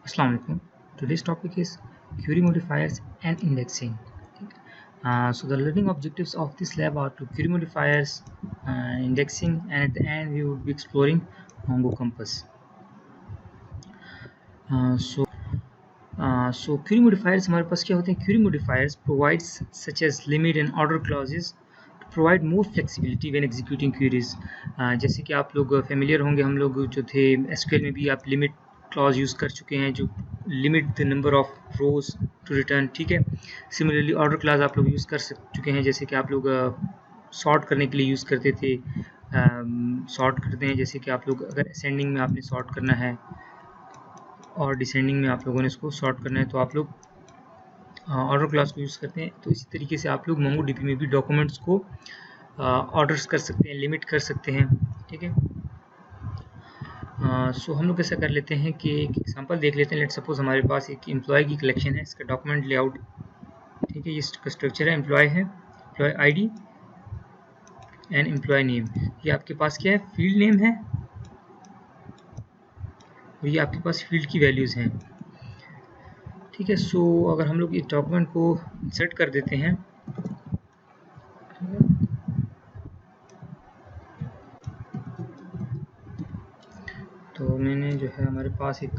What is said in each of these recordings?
Assalamu alaikum. Today's topic is query modifiers and indexing. So the learning objectives of this lab are to query modifiers, indexing, and at the end we would be exploring Mongo Compass. So query modifiers हमारे पास क्या होते हैं? Query modifiers provides such as limit and order clauses to provide more flexibility when executing queries. जैसे कि आप लोग familiar होंगे, हम लोग जो थे SQL में भी आप limit क्लॉज यूज़ कर चुके हैं जो limit the number of rows to return, ठीक है। सिमिलरली ऑर्डर क्लास आप लोग यूज़ कर चुके हैं, जैसे कि आप लोग सॉर्ट करने के लिए यूज़ करते थे। सॉर्ट करते हैं जैसे कि आप लोग अगर असेंडिंग में आपने सॉर्ट करना है और डिसेंडिंग में आप लोगों ने इसको सॉर्ट करना है तो आप लोग ऑर्डर क्लास को यूज़ करते हैं। तो इसी तरीके से आप लोग मोंगो डीबी में भी डॉक्यूमेंट्स को ऑर्डर्स कर सकते हैं, लिमिट कर सकते हैं, ठीक है। सो हम लोग ऐसा कर लेते हैं कि एक एग्जांपल देख लेते हैं। लेट सपोज हमारे पास एक एम्प्लॉय की कलेक्शन है, इसका डॉक्यूमेंट लेआउट, ठीक है। ये इसका स्ट्रक्चर है, एम्प्लॉय है, employee ID and employee name. ये आपके पास क्या है? फील्ड नेम है और ये आपके पास फील्ड की वैल्यूज़ हैं, ठीक है। सो अगर हम लोग इस डॉक्यूमेंट को इंसर्ट कर देते हैं तो मैंने जो है हमारे पास एक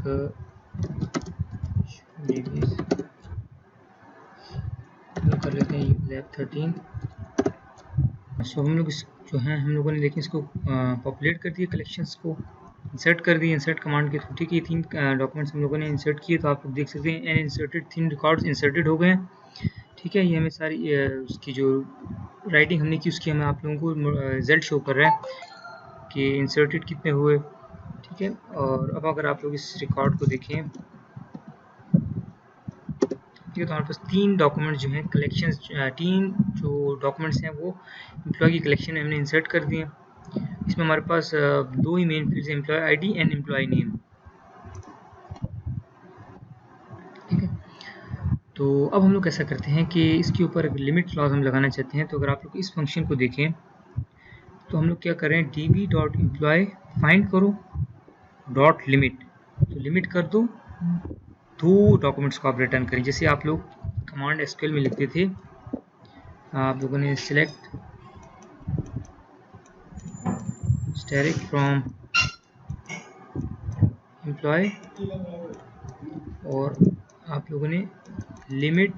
कर लेते हैं लैब 13। सो हम लोग इस जो है हम लोगों ने देखिए इसको पॉपुलेट कर दिया, कलेक्शंस को इंसर्ट कर दिए इंसर्ट कमांड के थ्रू, ठीक है। 3 डॉक्यूमेंट्स हम लोगों ने इंसर्ट किए तो आप लोग देख सकते हैं एन इंसर्टेड 3 रिकॉर्ड्स इंसर्टेड हो गए हैं, ठीक है। ये हमें सारी उसकी जो राइटिंग हमने की उसकी हमें आप लोगों को रिजल्ट शो कर रहा है कि इंसर्टेड कितने हुए, ठीक है। और अब अगर आप लोग इस रिकॉर्ड को देखें, ठीक है, तो हमारे पास 3 डॉक्यूमेंट्स जो हैं कलेक्शंस, 3 जो डॉक्यूमेंट्स हैं वो एम्प्लॉय की कलेक्शन में हमने इंसर्ट कर दिए। इसमें हमारे पास 2 ही मेन फील्ड्स हैं, employee ID and employee name, ठीक है। तो अब हम लोग ऐसा करते हैं कि इसके ऊपर लिमिट क्लॉज हम लगाना चाहते हैं। तो अगर आप लोग इस फंक्शन को देखें तो हम लोग क्या कर रहे हैं, db.employ फाइंड करो डॉट लिमिट, तो लिमिट कर दो 2 डॉक्यूमेंट्स को आप रिटर्न करें। जैसे आप लोग कमांड एसक्यूएल में लिखते थे, आप लोगों ने सिलेक्ट स्टैटिक फ्रॉम एम्प्लॉय और आप लोगों ने लिमिट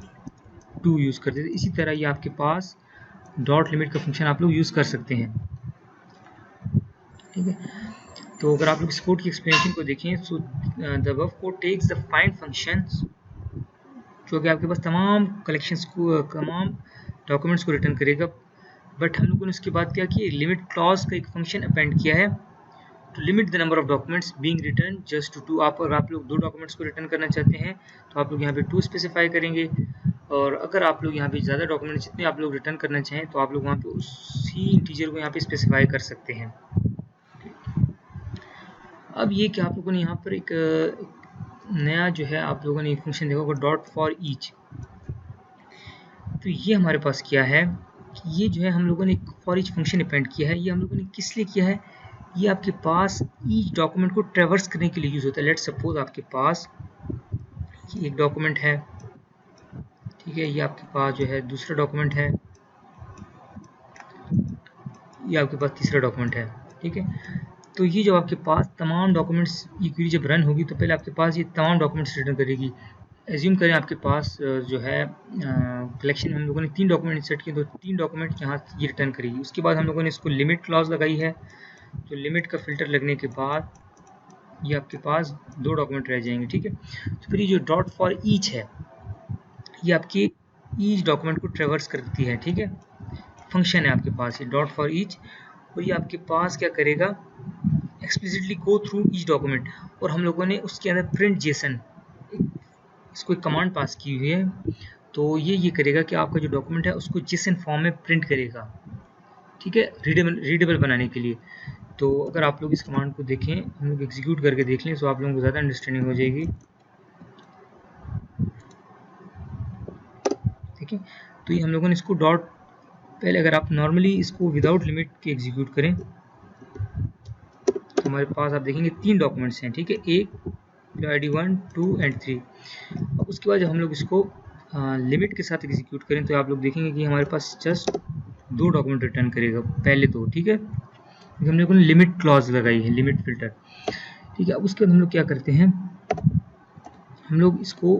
2 यूज़ करते थे। इसी तरह ये आपके पास डॉट लिमिट का फंक्शन आप लोग यूज़ कर सकते हैं, ठीक है। तो अगर आप लोग इस कोड की एक्सप्लेनेशन को देखें, so the above code takes the find functions, जो कि आपके पास तमाम कलेक्शंस को, तमाम डॉक्यूमेंट्स को रिटर्न करेगा। बट हम लोगों ने उसके बाद क्या किया, लिमिट क्लॉज का एक फंक्शन अपेंड किया है to limit the number of documents being return just to 2। अगर आप लोग 2 डॉक्यूमेंट्स को रिटर्न करना चाहते हैं तो आप लोग यहाँ पे 2 स्पेसिफाई करेंगे, और अगर आप लोग यहाँ पे ज़्यादा डॉक्यूमेंट्स जितने आप लोग रिटर्न करना चाहें तो आप लोग वहाँ पे उसी इंटीजर को यहाँ पे स्पेसिफाई कर सकते हैं। अब ये कि आप लोगों ने यहाँ पर एक नया जो है आप लोगों ने एक फंक्शन देखा होगा, डॉट फॉर ईच। तो ये हमारे पास क्या है कि ये जो है हम लोगों ने एक फॉर ईच फंक्शन अपेंड किया है। ये हम लोगों ने किस लिए किया है, ये आपके पास ईच डॉक्यूमेंट को ट्रैवर्स करने के लिए यूज़ होता है। लेट्स सपोज आपके पास ये एक डॉक्यूमेंट है, ठीक है, ये आपके पास जो है दूसरा डॉक्यूमेंट है, ये आपके पास तीसरा डॉक्यूमेंट है, ठीक है। तो ये जो आपके पास तमाम डॉक्यूमेंट्स, ये क्वेरी जब रन होगी तो पहले आपके पास ये तमाम डॉक्यूमेंट्स रिटर्न करेगी। एज्यूम करें आपके पास जो है कलेक्शन में हम लोगों ने 3 डॉक्यूमेंट इंसर्ट किए, तो 3 डॉक्यूमेंट यहाँ ये रिटर्न करेगी। उसके बाद हम लोगों ने इसको लिमिट क्लॉज लगाई है, तो लिमिट का फिल्टर लगने के बाद ये आपके पास 2 डॉक्यूमेंट रह जाएंगे, ठीक है। तो फिर ये जो डॉट फॉर ईच है ये आपके ईच डॉक्यूमेंट को ट्रेवर्स करती है, ठीक है। फंक्शन है आपके पास ये डॉट फॉर ईच, और ये आपके पास क्या करेगा, explicitly go through each document, और हम लोगों ने उसके अंदर प्रिंट जेसन इसको एक कमांड पास की हुई है। तो ये करेगा कि आपका जो डॉक्यूमेंट है उसको जेसन फॉर्म में प्रिंट करेगा, ठीक है, रीडेबल बनाने के लिए। तो अगर आप लोग इस कमांड को देखें, हम लोग एग्जीक्यूट करके देख लें तो आप लोगों को ज़्यादा अंडरस्टैंडिंग हो जाएगी, ठीक है। तो ये हम लोगों ने इसको डॉट, पहले अगर आप नॉर्मली इसको विदाउट लिमिट के एग्जीक्यूट करें तो हमारे पास आप देखेंगे 3 डॉक्यूमेंट्स हैं, ठीक है, एक एम्प्लॉय ID 1, 2 एंड 3। अब उसके बाद जब हम लोग इसको लिमिट के साथ एग्जीक्यूट करें तो आप लोग देखेंगे कि हमारे पास जस्ट 2 डॉक्यूमेंट रिटर्न करेगा पहले तो, ठीक है, क्योंकि हमने कोई लिमिट क्लॉज लगाई है, लिमिट फिल्टर, ठीक है। अब उसके बाद हम लोग क्या करते हैं, हम लोग इसको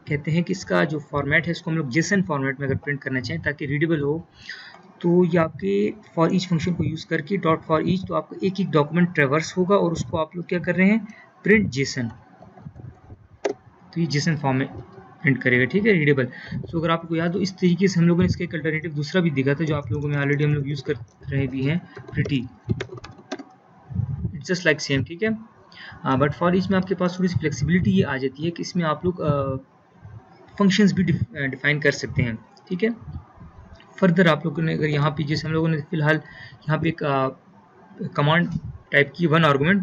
कहते हैं कि इसका जो फॉर्मेट है इसको हम लोग जेसन फॉर्मेट में अगर प्रिंट करना चाहें ताकि रीडेबल हो, तो ये आपके फॉर ईच फंक्शन को यूज़ करके डॉट फॉर ईच, तो आपको एक एक डॉक्यूमेंट ट्रेवर्स होगा और उसको आप लोग क्या कर रहे हैं, प्रिंट जेसन, तो ये जेसन फॉर्म में प्रिंट करेगा, ठीक है, रीडेबल। तो अगर आपको याद हो इस तरीके से हम लोगों ने इसका एक अल्टरनेटिव दूसरा भी दिखा था जो आप लोगों में ऑलरेडी हम लोग यूज़ कर रहे भी हैं, pretty, it's just like same, ठीक है। बट फॉर ईच में आपके पास थोड़ी सी फ्लेक्सिबिलिटी ये आ जाती है कि इसमें आप लोग फंक्शंस भी डिफाइन कर सकते हैं, ठीक है। फर्दर आप लोगों ने अगर यहाँ पे जैसे हम लोगों ने फिलहाल यहाँ पे एक कमांड टाइप की 1 आर्गुमेंट,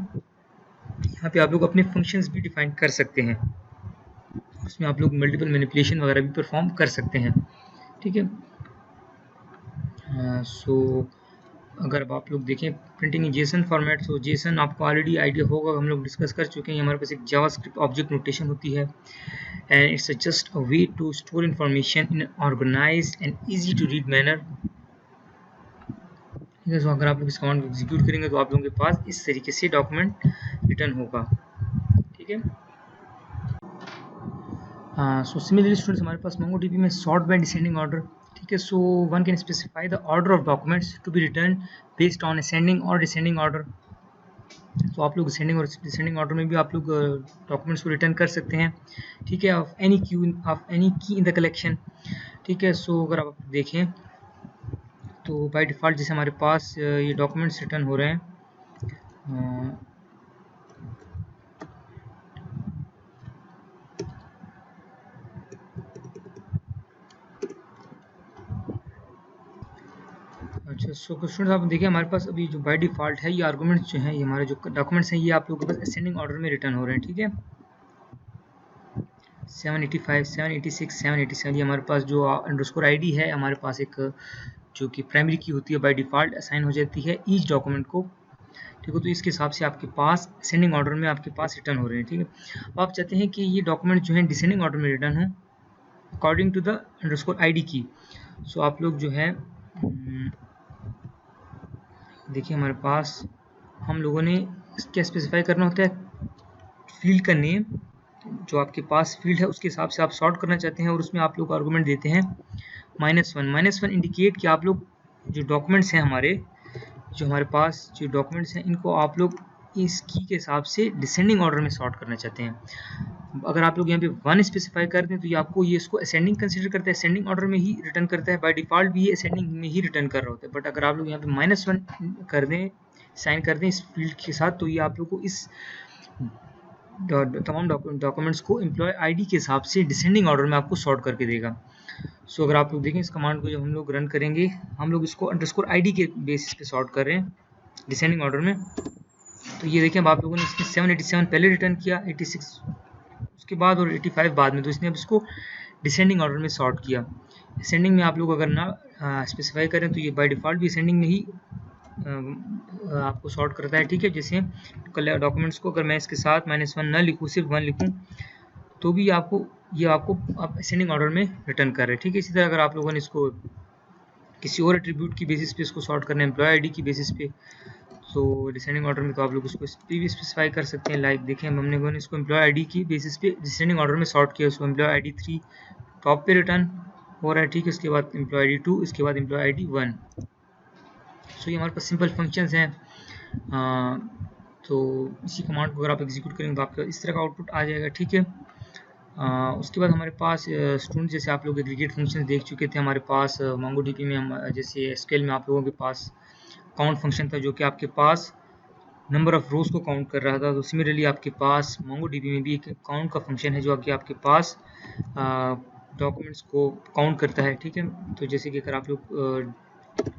यहाँ पे आप लोग अपने फंक्शंस भी डिफाइन कर सकते हैं, उसमें आप लोग मल्टीपल मैनिपुलेशन वगैरह भी परफॉर्म कर सकते हैं, ठीक है। सो अगर अब आप लोग देखें प्रिंटिंग इन जेसन फॉर्मेट, तो जेसन आपको ऑलरेडी आइडिया होगा, हम लोग डिस्कस कर चुके हैं, हमारे पास एक जावास्क्रिप्ट ऑब्जेक्ट नोटेशन होती है and it's just a way to store information in an organized and easy to read manner, ठीक है। तो अगर आप लोग इस कमांड को एग्जीक्यूट करेंगे तो आप लोगों के पास इस तरीके से डॉक्यूमेंट रिटर्न होगा, ठीक है। सो सिमिलरली स्टूडेंट्स हमारे पास MongoDB में सॉर्ट बाय डिसेंडिंग ऑर्डर, ठीक है। So one can specify the order of documents to be return based on ascending और डिसेंडिंग ऑर्डर, तो आप लोग असेंडिंग और डिसेंडिंग ऑर्डर में भी आप लोग डॉक्यूमेंट्स को रिटर्न कर सकते हैं, ठीक है, ऑफ एनी की इन द कलेक्शन, ठीक है। सो अगर आप देखें तो बाय डिफ़ॉल्ट जैसे हमारे पास ये डॉक्यूमेंट्स रिटर्न हो रहे हैं, अच्छा। सो स्टूडेंट्स आप देखिए हमारे पास अभी जो बाय डिफ़ॉल्ट है ये आर्गूमेंट्स जो हैं, ये हमारे जो डॉक्यूमेंट्स हैं ये आप लोगों के पास असेंडिंग ऑर्डर में रिटर्न हो रहे हैं, ठीक है। 785, 786, 787 ये हमारे पास जो अंडरस्कोर आईडी है, हमारे पास एक जो कि प्राइमरी की होती है बाय डिफ़ॉल्ट असाइन हो जाती है ईच डॉक्यूमेंट को, ठीक है। तो इसके हिसाब से आपके पास असेंडिंग ऑर्डर में आपके पास रिटर्न हो रहे हैं, ठीक है। अब आप चाहते हैं कि ये डॉक्यूमेंट जो है डिसेंडिंग ऑर्डर में रिटर्न हो according to the underscore ID की। सो आप लोग जो है देखिए हमारे पास हम लोगों ने क्या स्पेसिफाई करना होता है, फील्ड का नेम, जो आपके पास फील्ड है उसके हिसाब से आप सॉर्ट करना चाहते हैं और उसमें आप लोग आर्गुमेंट देते हैं -1 इंडिकेट कि आप लोग जो डॉक्यूमेंट्स हैं हमारे जो हमारे पास जो डॉक्यूमेंट्स हैं इनको आप लोग इस की के हिसाब से डिसेंडिंग ऑर्डर में सॉर्ट करना चाहते हैं। अगर आप लोग यहाँ पे 1 स्पेसिफाई कर दें तो ये आपको ये इसको असेंडिंग कंसीडर करता है, असेंडिंग ऑर्डर में ही रिटर्न करता है, बाय डिफ़ॉल्ट भी ये असेंडिंग में ही रिटर्न कर रहा होता है। बट अगर आप लोग यहाँ पे -1 कर दें, साइन कर दें इस फील्ड के साथ, तो ये आप लोग को इस तमाम डॉक्यूमेंट्स को एम्प्लॉय आईडी के हिसाब से डिसेंडिंग ऑर्डर में आपको सॉर्ट करके देगा। सो अगर आप लोग देखें इस कमांड को जब हम लोग रन करेंगे, हम लोग इसको अंडरस्कोर आईडी के बेसिस पे सॉर्ट कर रहे हैं डिसेंडिंग ऑर्डर में, तो ये देखें अब आप लोगों ने इसमें 787 पहले रिटर्न किया, 86 उसके बाद और 85 बाद में, तो इसने अब इसको डिसेंडिंग ऑर्डर में सॉर्ट किया। असेंडिंग में आप लोग अगर ना स्पेसिफाई करें तो ये बाय डिफ़ॉल्ट भी असेंडिंग में ही आपको सॉर्ट करता है, ठीक है। जैसे डॉक्यूमेंट्स को अगर मैं इसके साथ -1 ना लिखूँ, सिर्फ 1 लिखूँ, तो भी आपको ये आपको आप असेंडिंग ऑर्डर में रिटर्न कर रहे हैं, ठीक है। इसी तरह अगर आप लोगों ने इसको किसी और एट्रीब्यूट की बेसिस पे इसको सॉर्ट करना है एम्प्लॉय आईडी की बेसिस पे, तो डिसेंडिंग ऑर्डर में तो आप लोग उसको भी स्पेसिफाई कर सकते हैं। लाइक देखें हमने इसको एम्प्लॉय आईडी की बेसिस पे डिसेंडिंग ऑर्डर में सॉर्ट किया, उसको एम्प्लॉय आईडी 3 टॉप पे रिटर्न हो रहा है, ठीक है। उसके बाद एम्प्लॉय आईडी 2, इसके बाद एम्प्लॉय आईडी 1। सो ये हमारे पास सिंपल फंक्शंस हैं। तो इसी कमांड को अगर आप एग्जीक्यूट करेंगे तो आपका इस तरह का आउटपुट आ जाएगा, ठीक है। उसके बाद हमारे पास स्टूडेंट जैसे आप लोग एग्रीगेट फंक्शन देख चुके थे, हमारे पास MongoDB में हम जैसे एसक्यूएल में आप लोगों के पास काउंट फंक्शन था जो कि आपके पास नंबर ऑफ रोज को काउंट कर रहा था। तो सिमिलरली आपके पास MongoDB में भी एक काउंट का फंक्शन है जो कि आपके पास डॉक्यूमेंट्स को काउंट करता है, ठीक है। तो जैसे कि अगर आप लोग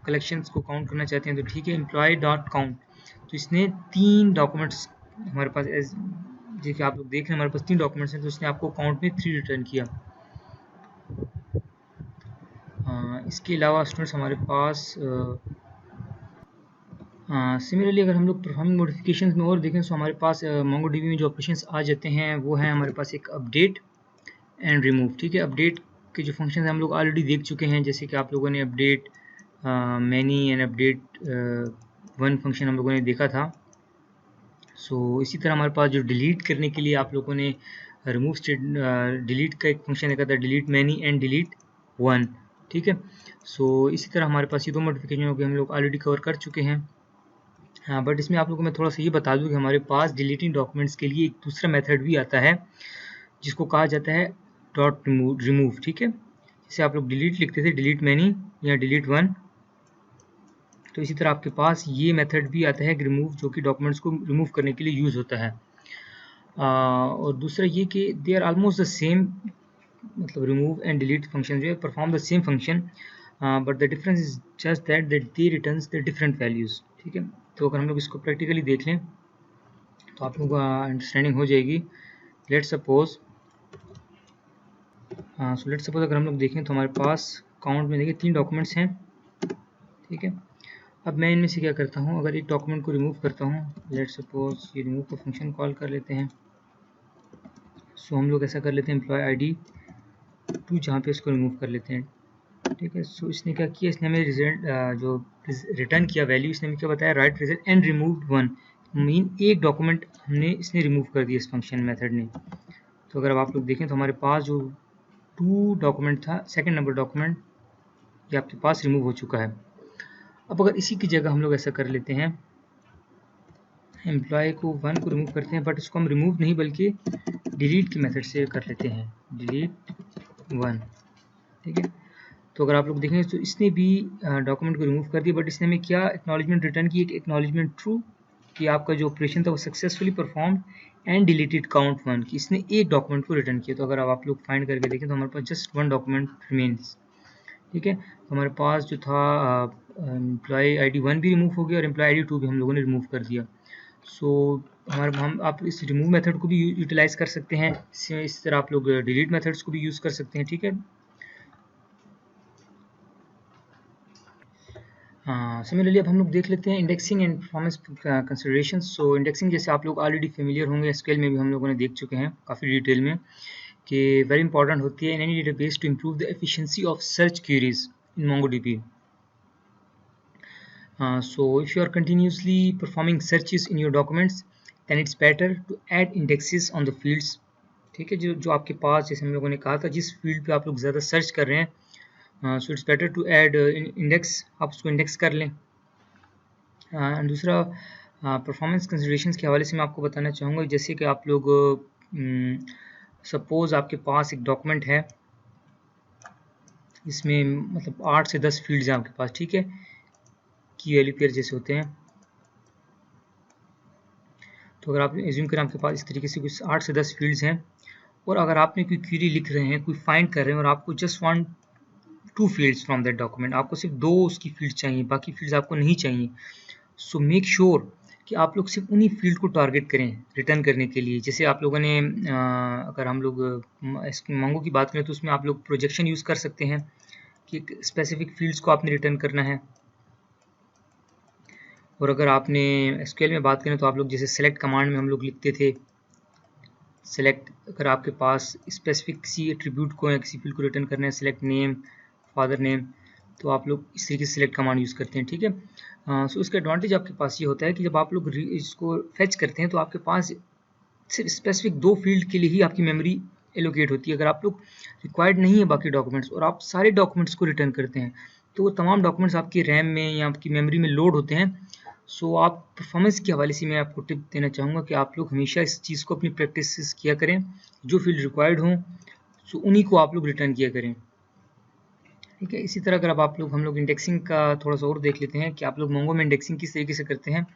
कलेक्शंस को काउंट करना चाहते हैं तो ठीक है, employee.count, तो इसने 3 डॉक्यूमेंट्स हमारे पास जैसे आप लोग देख रहे हैं हमारे पास 3 डॉक्यूमेंट्स हैं, तो इसने आपको काउंट में 3 रिटर्न किया। इसके अलावा स्टूडेंट्स हमारे पास सिमिलरली अगर हम लोग परफॉर्मिंग मॉडिफिकेशंस में और देखें तो हमारे पास MongoDB में जो ऑपरेशंस आ जाते हैं वो है हमारे पास एक अपडेट एंड रिमूव। ठीक है, अपडेट के जो फंक्शन हम लोग ऑलरेडी देख चुके हैं, जैसे कि आप लोगों ने update many and update one function हम लोगों ने देखा था। इसी तरह हमारे पास जो डिलीट करने के लिए आप लोगों ने रिमूव स्टेट डिलीट का एक फंक्शन देखा था, delete many and delete one. ठीक है, इसी तरह हमारे पास ये दो मॉडिफिकेशन हो गए, हम लोग ऑलरेडी कवर कर चुके हैं। हाँ, बट इसमें आप लोगों को मैं थोड़ा सा ये बता दूं कि हमारे पास डिलीटिंग डॉक्यूमेंट्स के लिए एक दूसरा मेथड भी आता है जिसको कहा जाता है डॉट रिमूव। ठीक है, जैसे आप लोग डिलीट लिखते थे, डिलीट मैनी या डिलीट वन, तो इसी तरह आपके पास ये मेथड भी आता है रिमूव, जो कि डॉक्यूमेंट्स को रिमूव करने के लिए यूज़ होता है। और दूसरा ये कि they are almost the same, मतलब रिमूव एंड डिलीट फंक्शन जो है perform the same function, but the difference is just that they returns the different values. ठीक है, तो अगर हम लोग इसको प्रैक्टिकली देख लें तो आप लोगों को अंडरस्टैंडिंग हो जाएगी। लेट्स सपोज अगर हम लोग देखें तो हमारे पास काउंट में देखिए 3 डॉक्यूमेंट्स हैं। ठीक है, अब मैं इनमें से क्या करता हूँ, अगर एक डॉक्यूमेंट को रिमूव करता हूँ, लेट्स सपोज ये रिमूव का फंक्शन कॉल कर लेते हैं। हम लोग ऐसा कर लेते हैं एम्प्लॉय ID 2, जहाँ पे इसको रिमूव कर लेते हैं। ठीक है, इसने क्या किया, इसने हमें रिजल्ट जो रिटर्न किया वैल्यू, इसने हमें क्या बताया, right result and removed one, mean एक डॉक्यूमेंट हमने इसने रिमूव कर दिया इस फंक्शन मेथड ने। तो अगर अब आप लोग देखें तो हमारे पास जो 2 डॉक्यूमेंट था, सेकंड नंबर डॉक्यूमेंट ये आपके पास रिमूव हो चुका है। अब अगर इसी की जगह हम लोग ऐसा कर लेते हैं, एम्प्लॉय को 1 को रिमूव करते हैं, बट इसको हम रिमूव नहीं बल्कि डिलीट के मेथड से कर लेते हैं, डिलीट 1। ठीक है, तो अगर आप लोग देखें तो इसने भी डॉक्यूमेंट को रिमूव कर दिया, बट इसने हमें क्या एक्नॉलेजमेंट रिटर्न की, एक एक्नॉलेजमेंट ट्रू कि आपका जो ऑपरेशन था वो successfully performed and deleted count 1, कि इसने एक डॉक्यूमेंट को रिटर्न किया। तो अगर आप लोग फाइंड करके देखें तो हमारे पास जस्ट 1 डॉक्यूमेंट रिमेन्स। ठीक है, तो हमारे पास जो था एम्प्लॉय ID 1 भी रिमूव हो गया और एम्प्लॉय ID 2 भी हम लोगों ने रिमूव कर दिया। आप इस रिमूव मेथड को भी यूटिलाइज कर सकते हैं, इस तरह आप लोग डिलीट मेथड्स को भी यूज़ कर सकते हैं। ठीक है, सिमिलरली अब हम लोग देख लेते हैं indexing and performance considerations. Indexing जैसे आप लोग ऑलरेडी फेमिलियर होंगे, SQL में भी हम लोगों ने देख चुके हैं काफ़ी डिटेल में, कि वेरी इंपॉर्टेंट होती है in any database to improve the efficiency of search queries in MongoDB. So if you are continuously performing searches in your documents, then it's better to add indexes on the fields. ठीक है, जो आपके पास, जैसे हम लोगों ने कहा था, जिस फील्ड पे आप लोग ज़्यादा सर्च कर रहे हैं, so it's better to add index, आप उसको इंडेक्स कर लें। दूसरा परफॉर्मेंस कंसिडरेशंस के हवाले से मैं आपको बताना चाहूँगा, जैसे कि आप लोग सपोज़ आपके पास एक डॉक्यूमेंट है, इसमें मतलब 8 से 10 फील्ड्स हैं आपके पास। ठीक है, की वैल्यू पेयर जैसे होते हैं। तो अगर आप एज्यूम करें आपके पास इस तरीके से कुछ 8 से 10 फील्ड्स हैं, और अगर आपने कोई क्वेरी लिख रहे हैं, कोई फाइंड कर रहे हैं, और आपको just want 2 fields from that document, आपको सिर्फ 2 उसकी फील्ड चाहिए, बाकी फील्ड्स आपको नहीं चाहिए। सो मेक श्योर कि आप लोग सिर्फ उन्हीं फील्ड को टारगेट करें रिटर्न करने के लिए। जैसे आप लोगों ने अगर हम लोग मंगो की बात करें तो उसमें आप लोग प्रोजेक्शन यूज़ कर सकते हैं कि स्पेसिफिक फील्ड्स को आपने रिटर्न करना है। और अगर आपने SQL में बात करें तो आप लोग जैसे सेलेक्ट कमांड में हम लोग लिखते थे सेलेक्ट, अगर आपके पास स्पेसिफिक किसी एट्रीब्यूट को या किसी फील्ड को रिटर्न करना है, सेलेक्ट नेम, फादर नेम, तो आप लोग इस तरीके से सेलेक्ट कमांड यूज़ करते हैं। ठीक है, उसका एडवांटेज आपके पास ये होता है कि जब आप लोग इसको फेच करते हैं तो आपके पास सिर्फ स्पेसिफिक 2 फील्ड के लिए ही आपकी मेमोरी एलोकेट होती है। अगर आप लोग रिक्वायर्ड नहीं है बाकी डॉक्यूमेंट्स और आप सारे डॉक्यूमेंट्स को रिटर्न करते हैं, तो वो तमाम डॉक्यूमेंट्स आपकी रैम में या आपकी मेमोरी में लोड होते हैं। आप परफॉर्मेंस के हवाले से मैं आपको टिप देना चाहूँगा कि आप लोग हमेशा इस चीज़ को अपनी प्रैक्टिस किया करें, जो फील्ड रिक्वायर्ड हों उन्हीं को आप लोग रिटर्न किया करें। ठीक है, इसी तरह अगर अब आप लोग हम लोग इंडेक्सिंग का थोड़ा सा और देख लेते हैं कि आप लोग मोंगो में इंडेक्सिंग किस तरीके से करते हैं।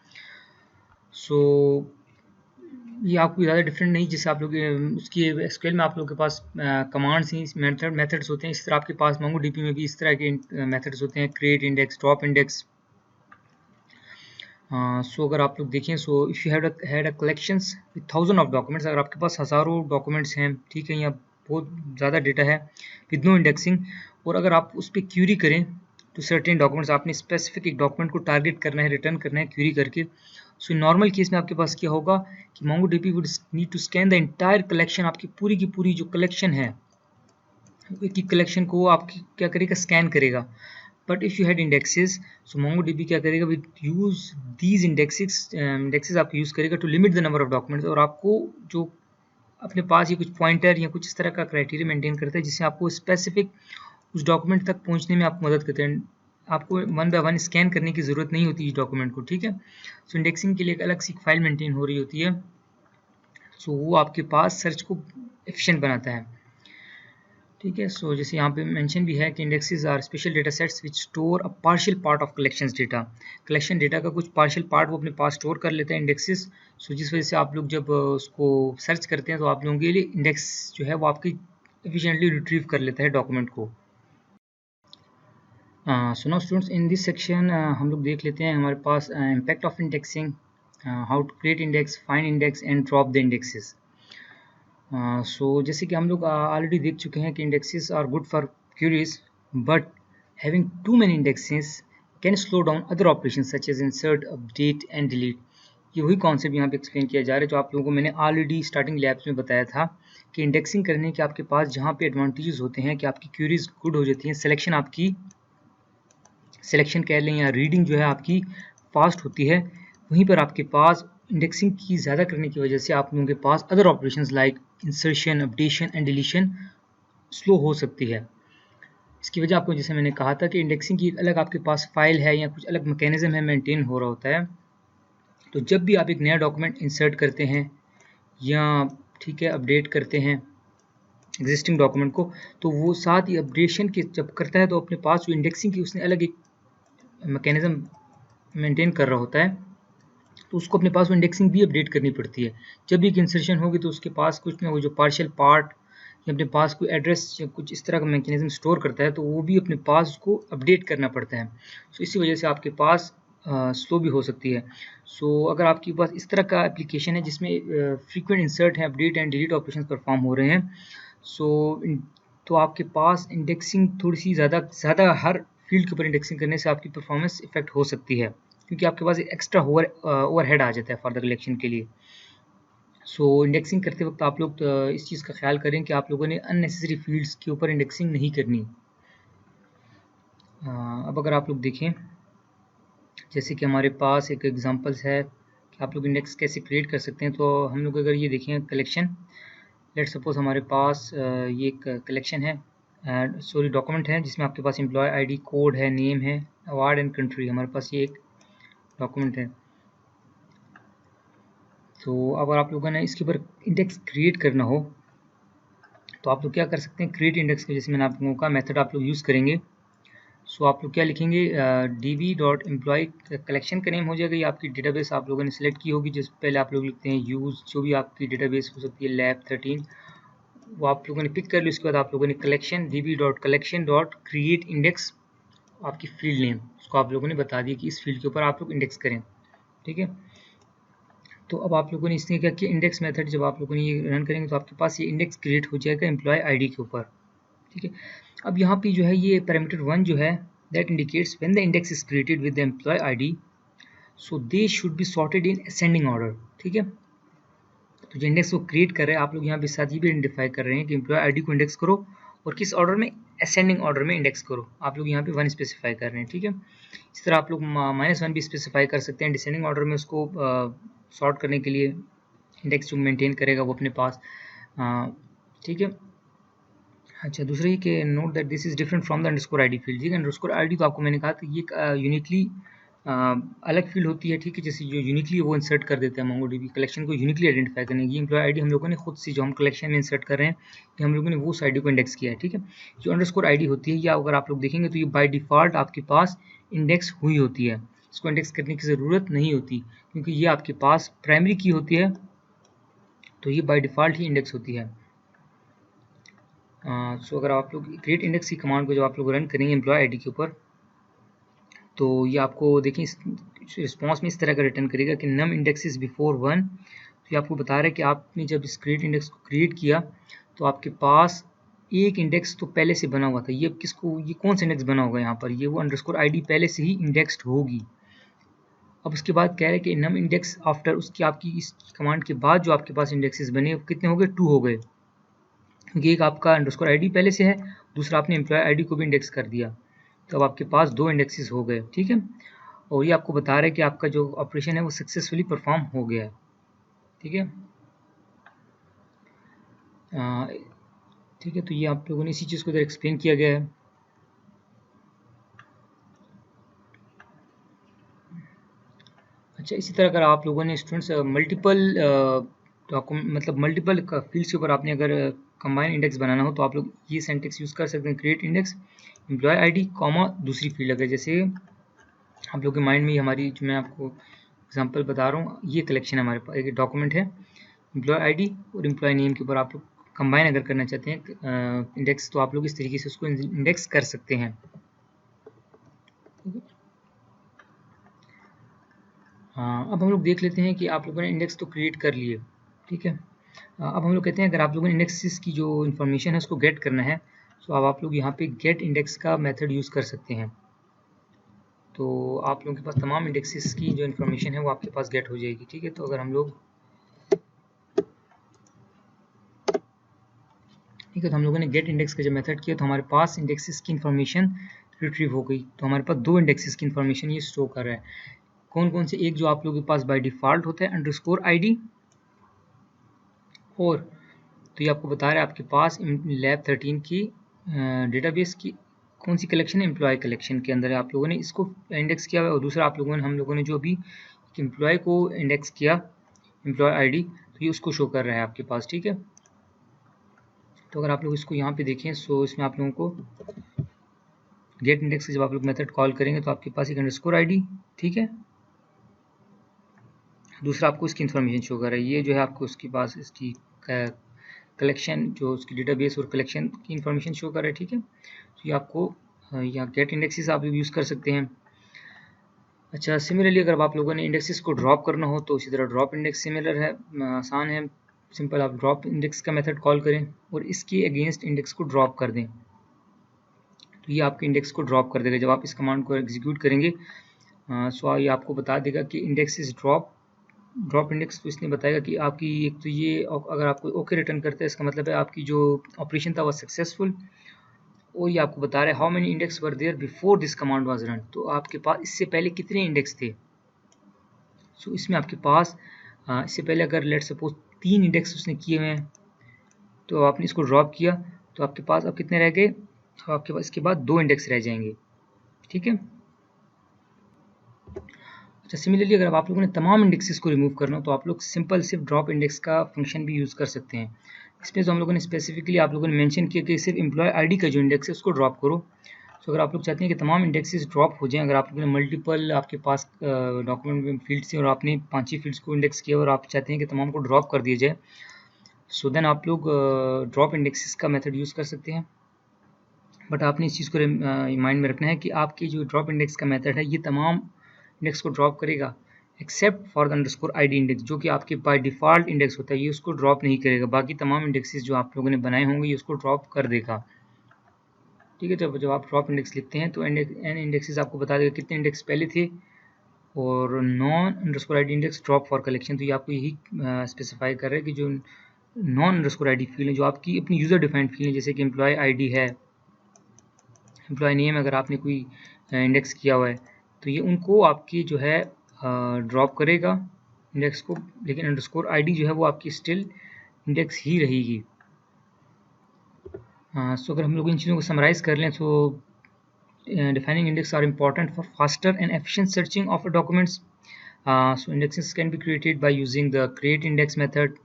ये आपको ज़्यादा डिफरेंट नहीं, जैसे आप लोग उसकी SQL में आप लोग के पास कमांड्स ही मेथड्स होते हैं, इस तरह आपके पास MongoDB में भी इस तरह के मेथड्स होते हैं, क्रिएट इंडेक्स, ड्रॉप इंडेक्स। अगर आप लोग देखें, if you had a collections with 1000 of documents, अगर आपके पास हज़ारों डॉक्यूमेंट्स हैं, ठीक है, या बहुत ज़्यादा डेटा है विद नो इंडेक्सिंग, और अगर आप उस पर क्यूरी करें टू सर्टेन डॉक्यूमेंट्स, आपने स्पेसिफिक एक डॉक्यूमेंट को टारगेट करना है, रिटर्न करना है क्वेरी करके। सो नॉर्मल केस में आपके पास क्या होगा कि MongoDB would need to scan the entire collection, आपकी पूरी की पूरी जो कलेक्शन है की कलेक्शन को आपकी क्या करेगा, स्कैन करेगा। But if you had indexes, so MongoDB क्या करेगा, विद यूज दीज इंडेक्सेस आपको यूज़ करेगा to limit the number of documents, और आपको जो अपने पास ये कुछ पॉइंटर या कुछ इस तरह का क्राइटेरिया मेंटेन करता है जिससे आपको स्पेसिफिक उस डॉक्यूमेंट तक पहुंचने में आपको मदद करते हैं। आपको वन बाय वन स्कैन करने की ज़रूरत नहीं होती इस डॉक्यूमेंट को, ठीक है। सो इंडेक्सिंग के लिए एक अलग सी फाइल मेंटेन हो रही होती है, सो वो आपके पास सर्च को एफिशिएंट बनाता है, ठीक है। सो जैसे यहाँ पे मेंशन भी है कि indexes are special data sets which store a partial part of collections data, collection data का कुछ पार्शियल पार्ट वो अपने पास स्टोर कर लेते हैं इंडेक्सेस। सो जिस वजह से आप लोग जब उसको सर्च करते हैं तो आप लोगों के लिए इंडेक्स जो है वो आपकी एफिशिएंटली रिट्रीव कर लेता है डॉक्यूमेंट को। So now students, in this section हम लोग देख लेते हैं हमारे पास impact of indexing, how to create index, find index and drop the indexes. So जैसे कि हम लोग ऑलरेडी देख चुके हैं कि indexes are good for queries, but having too many indexes can slow down other operations such as insert, update and delete. ये वही कॉन्सेप्ट यहाँ पे एक्सप्लेन किया जा रहा है जो आप लोगों को मैंने ऑलरेडी स्टार्टिंग लैब्स में बताया था कि इंडेक्सिंग करने के आपके पास जहाँ पे एडवांटेजेस होते हैं कि आपकी क्वेरीज गुड हो जाती हैं, सिलेक्शन आपकी सिलेक्शन कह लें या रीडिंग जो है आपकी फास्ट होती है, वहीं पर आपके पास इंडेक्सिंग की ज़्यादा करने की वजह से आप लोगों के पास other operations like insertion, updation and deletion slow हो सकती है। इसकी वजह आपको जैसे मैंने कहा था कि इंडेक्सिंग की अलग आपके पास फाइल है या कुछ अलग मैकेनिज्म है मेंटेन हो रहा होता है। तो जब भी आप एक नया डॉक्यूमेंट इंसर्ट करते हैं या ठीक है अपडेट करते हैं एग्जिस्टिंग डॉक्यूमेंट को, तो वो साथ ही अपडेशन के जब करता है तो अपने पास जो इंडेक्सिंग की उसने अलग एक मैकेनिज्म मेंटेन कर रहा होता है, तो उसको अपने पास वो इंडेक्सिंग भी अपडेट करनी पड़ती है। जब भी एक इंसर्शन होगी तो उसके पास कुछ ना वो जो पार्शियल पार्ट या अपने पास कोई एड्रेस या कुछ इस तरह का मैकेनिज्म स्टोर करता है तो वो भी अपने पास उसको अपडेट करना पड़ता है। सो इसी वजह से आपके पास स्लो भी हो सकती है। सो अगर आपके पास इस तरह का एप्लीकेशन है जिसमें फ्रीक्वेंट इंसर्ट है, update and delete operation perform हो रहे हैं, सो तो आपके पास इंडेक्सिंग थोड़ी सी ज़्यादा हर फील्ड के ऊपर इंडेक्सिंग करने से आपकी परफॉर्मेंस इफेक्ट हो सकती है, क्योंकि आपके पास एक एक्स्ट्रा ओवरहेड आ जाता है फॉर द कलेक्शन के लिए। सो इंडेक्सिंग करते वक्त आप लोग इस चीज़ का ख्याल करें कि आप लोगों ने अननेसेसरी फील्ड्स के ऊपर इंडेक्सिंग नहीं करनी। अब अगर आप लोग देखें जैसे कि हमारे पास एक एग्जांपल्स है कि आप लोग इंडेक्स कैसे क्रिएट कर सकते हैं, तो हम लोग अगर ये देखें कलेक्शन, लेट सपोज हमारे पास ये एक कलेक्शन है सॉरी डॉक्यूमेंट है जिसमें आपके पास एम्प्लॉय आईडी, कोड है, नेम है, अवार्ड एंड कंट्री, हमारे पास ये एक डॉक्यूमेंट है। तो अगर आप लोगों ने इसके ऊपर इंडेक्स क्रिएट करना हो तो आप लोग क्या कर सकते हैं, क्रिएट इंडेक्स के जैसे मैंने आप लोगों का मेथड आप लोग यूज़ करेंगे। सो आप लोग क्या लिखेंगे, db.employee कलेक्शन का नेम हो जाएगा, ये आपकी डेटाबेस आप लोगों ने सेलेक्ट की होगी, जिस पहले आप लोग लिखते हैं यूज़, जो भी आपकी डेटाबेस हो सकती है लैब 13, वो आप लोगों ने पिक कर ली। उसके बाद आप लोगों ने कलेक्शन db.collection.create इंडेक्स, आपकी फील्ड नेम उसको आप लोगों ने बता दिया कि इस फील्ड के ऊपर आप लोग इंडेक्स करें, ठीक है। तो अब आप लोगों ने इसने क्या किया, इंडेक्स मेथड जब आप लोगों ने ये रन करेंगे तो आपके पास ये इंडेक्स क्रिएट हो जाएगा एम्प्लॉय आईडी के ऊपर, ठीक है। अब यहाँ पे जो है ये पैरामीटर 1 जो है that indicates when the index is created with the employee ID, so they should be sorted in ascending order, ठीक है। तो जो इंडेक्स को क्रिएट कर रहे हैं आप लोग यहाँ पे साथ ही भी आइडेंटिफाई कर रहे हैं कि एम्प्लॉय आईडी को इंडेक्स करो और किस ऑर्डर में, असेंडिंग ऑर्डर में इंडेक्स करो। आप लोग यहाँ पे 1 स्पेसिफाई कर रहे हैं, ठीक है। इस तरह आप लोग -1 भी स्पेसिफाई कर सकते हैं डिसेंडिंग ऑर्डर में, उसको सॉर्ट करने के लिए इंडेक्स जो मेंटेन करेगा वो अपने पास, ठीक है। अच्छा, दूसरा ये कि note that this is different from the underscore ID field, ठीक है। अंडरस्कोर आईडी तो आपको मैंने कहा था ये यूनिकली अलग फील्ड होती है, ठीक है, जैसे जो यूनिकली वो इंसर्ट कर देते हैं MongoDB कलेक्शन को यूनिकली आइडेंटिफाई करने की। एम्प्लॉय आईडी हम लोगों ने खुद से जो हम कलेक्शन में इंसर्ट कर रहे हैं कि हम लोगों ने वो आईडी को इंडेक्स किया है, ठीक है। जो अंडरस्कोर आईडी होती है या अगर आप लोग देखेंगे तो ये बाय डिफ़ॉल्ट आपके पास इंडेक्स हुई होती है, इसको इंडेक्स करने की ज़रूरत नहीं होती क्योंकि ये आपके पास प्राइमरी की होती है, तो ये बाय डिफ़ॉल्ट ही इंडेक्स होती है। सो अगर आप लोग क्रिएट इंडेक्स की कमांड को जब आप लोग रन करेंगे एम्प्लॉय आईडी के ऊपर, तो ये आपको देखें रिस्पॉन्स में इस तरह का रिटर्न करेगा कि नम इंडेक्सेस बिफोर 1। तो ये आपको बता रहा है कि आपने जब इस क्रिएट इंडेक्स को क्रिएट किया तो आपके पास एक इंडेक्स तो पहले से बना हुआ था, ये कौन सा इंडेक्स बना होगा यहाँ पर, ये वो अंडरस्कोर आईडी पहले से ही इंडेक्स्ड होगी। अब उसके बाद कह रहे हैं कि नम इंडेक्स आफ्टर, उसकी आपकी इस कमांड के बाद जो आपके पास इंडेक्सेस बने कितने हो गए, 2 हो गए, क्योंकि एक आपका अंडरस्कोर आईडी पहले से है, दूसरा आपने एम्प्लॉय आईडी को भी इंडेक्स कर दिया, तो अब आपके पास 2 इंडेक्सेस हो गए। ठीक है, और ये आपको बता रहा है कि आपका जो ऑपरेशन है वो सक्सेसफुली परफॉर्म हो गया है। ठीक है, ठीक है, तो ये आप लोगों ने इसी चीज़ को इधर एक्सप्लेन किया गया है। अच्छा, इसी तरह अगर आप लोगों ने स्टूडेंट्स मल्टीपल डॉक्यूमेंट मतलब मल्टीपल फील्ड्स के ऊपर आपने अगर कंबाइन इंडेक्स बनाना हो तो आप लोग ये सेंटेक्स यूज़ कर सकते हैं, create index employee ID comma दूसरी फील्ड, अगर जैसे आप लोगों के माइंड में हमारी जो मैं आपको एग्जांपल बता रहा हूँ, ये कलेक्शन हमारे पास एक डॉक्यूमेंट है, एम्प्लॉय आईडी और एम्प्लॉय नेम के ऊपर आप लोग कंबाइन अगर करना चाहते हैं इंडेक्स, तो आप लोग इस तरीके से उसको इंडेक्स कर सकते हैं। हाँ, अब हम लोग देख लेते हैं कि आप लोगों ने इंडेक्स तो क्रिएट कर लिए। ठीक है, अब हम लोग कहते हैं अगर आप लोगों ने इंडेक्सेस की जो इन्फॉर्मेशन है उसको गेट करना है, तो अब आप लोग यहाँ पे गेट इंडेक्स का मेथड यूज़ कर सकते हैं। तो आप लोगों के पास तमाम इंडेक्सेस की जो इन्फॉर्मेशन है वो आपके पास गेट हो जाएगी। ठीक है, तो अगर हम लोग ठीक है, तो हम लोगों ने गेट इंडेक्स का जब मेथड किया तो हमारे पास इंडेक्सेस की इन्फॉर्मेशन रिट्रीव हो गई, तो हमारे पास 2 इंडेक्सेस की इन्फॉर्मेशन ये स्टोर कर रहा है। कौन कौन से, एक जो आप लोगों के पास बाय डिफ़ॉल्ट होता है अंडरस्कोर आईडी, और तो ये आपको बता रहा है आपके पास लैब 13 की डेटाबेस की कौन सी कलेक्शन है, एम्प्लॉय कलेक्शन के अंदर आप लोगों ने इसको इंडेक्स किया हुआ है, और दूसरा आप लोगों ने हम लोगों ने जो अभी एम्प्लॉय को इंडेक्स किया एम्प्लॉय आईडी, तो ये उसको शो कर रहा है आपके पास। ठीक है, तो अगर आप लोग इसको यहाँ पे देखें सो इसमें आप लोगों को गेट इंडेक्स जब आप लोग मेथड कॉल करेंगे तो आपके पास एक अंडरस्कोर आईडी, ठीक है, दूसरा आपको इसकी इन्फॉर्मेशन शो कर रहा है, ये जो है आपको उसके पास इसकी कलेक्शन जो उसकी डेटाबेस और कलेक्शन की इन्फॉर्मेशन शो कर रहा है। ठीक है, तो ये आपको यहाँ गेट इंडेक्सेस आप यूज़ कर सकते हैं। अच्छा, सिमिलरली अगर आप लोगों ने इंडेक्सेस को ड्रॉप करना हो तो इसी तरह ड्रॉप इंडेक्स सिमिलर है, आसान है, सिंपल, आप ड्रॉप इंडेक्स का मेथड कॉल करें और इसके अगेंस्ट इंडेक्स को ड्रॉप कर दें, तो ये आपके इंडेक्स को ड्रॉप कर देगा। जब आप इस कमांड को एग्जीक्यूट करेंगे सो ये आपको बता देगा कि इंडेक्स इज ड्रॉप इंडेक्स, तो इसने बताएगा कि आपकी एक तो ये अगर आपको ओके रिटर्न करते हैं इसका मतलब है आपकी जो ऑपरेशन था वो सक्सेसफुल, और ये आपको बता रहा है how many index were there before this command was run, तो आपके पास इससे पहले कितने इंडेक्स थे। सो इसमें आपके पास इससे पहले अगर लेट सपोज 3 इंडेक्स उसने किए हुए हैं, तो आपने इसको ड्रॉप किया तो आपके पास अब कितने रह गए, तो आपके पास इसके बाद 2 इंडेक्स रह जाएंगे। ठीक है, अच्छा, सिमिलरली अगर आप लोगों ने तमाम इंडेक्सेस को रिमूव करना हो तो आप लोग सिंपल सिर्फ ड्रॉप इंडेक्स का फंक्शन भी यूज़ कर सकते हैं। इसमें जो हम लोगों ने स्पेसिफिकली आप लोगों ने मेंशन किया कि सिर्फ एम्प्लॉय आईडी का जो इंडेक्स है उसको ड्रॉप करो। तो अगर आप लोग चाहते हैं कि तमाम इंडेक्सेस ड्रॉप हो जाएं, अगर आप लोगों ने मल्टीपल आपके पास डॉक्यूमेंट में फील्ड्स हैं और आपने 5 फील्ड्स को इंडेक्स किया और आप चाहते हैं कि तमाम को ड्रॉप कर दिया जाए, सो देन आप लोग ड्रॉप इंडेक्सेस का मेथड यूज़ कर सकते हैं। बट आपने इस चीज़ को माइंड में रखना है कि आपकी जो ड्रॉप इंडेक्स का मेथड है ये तमाम इंडेक्स को ड्रॉप करेगा except for the underscore ID index, जो कि आपके बाय डिफ़ॉल्ट इंडेक्स होता है, ये उसको ड्रॉप नहीं करेगा। बाकी तमाम इंडेक्सेस जो आप लोगों ने बनाए होंगे ये उसको ड्रॉप कर देगा। ठीक है, जब आप ड्रॉप इंडेक्स लिखते हैं तो एन इंडेक्सेस आपको बता देगा कितने इंडेक्स पहले थे, और non underscore ID index drop for collection, तो ये आपको यही स्पेसिफाई कर रहा है कि जो नॉन अंडरस्कोर आईडी फील्ड है, जो आपकी अपनी यूज़र डिफाइंड फील्ड है, जैसे कि एम्प्लॉय आईडी है, एम्प्लॉय नेम अगर आपने कोई इंडेक्स किया हुआ है, तो ये उनको आपकी जो है ड्रॉप करेगा इंडेक्स को, लेकिन अंडरस्कोर आईडी जो है वो आपकी स्टिल इंडेक्स ही रहेगी। सो अगर हम लोग इन चीज़ों को समराइज़ कर लें तो defining index are important for faster and efficient searching of documents. So indexes can be created by using the create index method.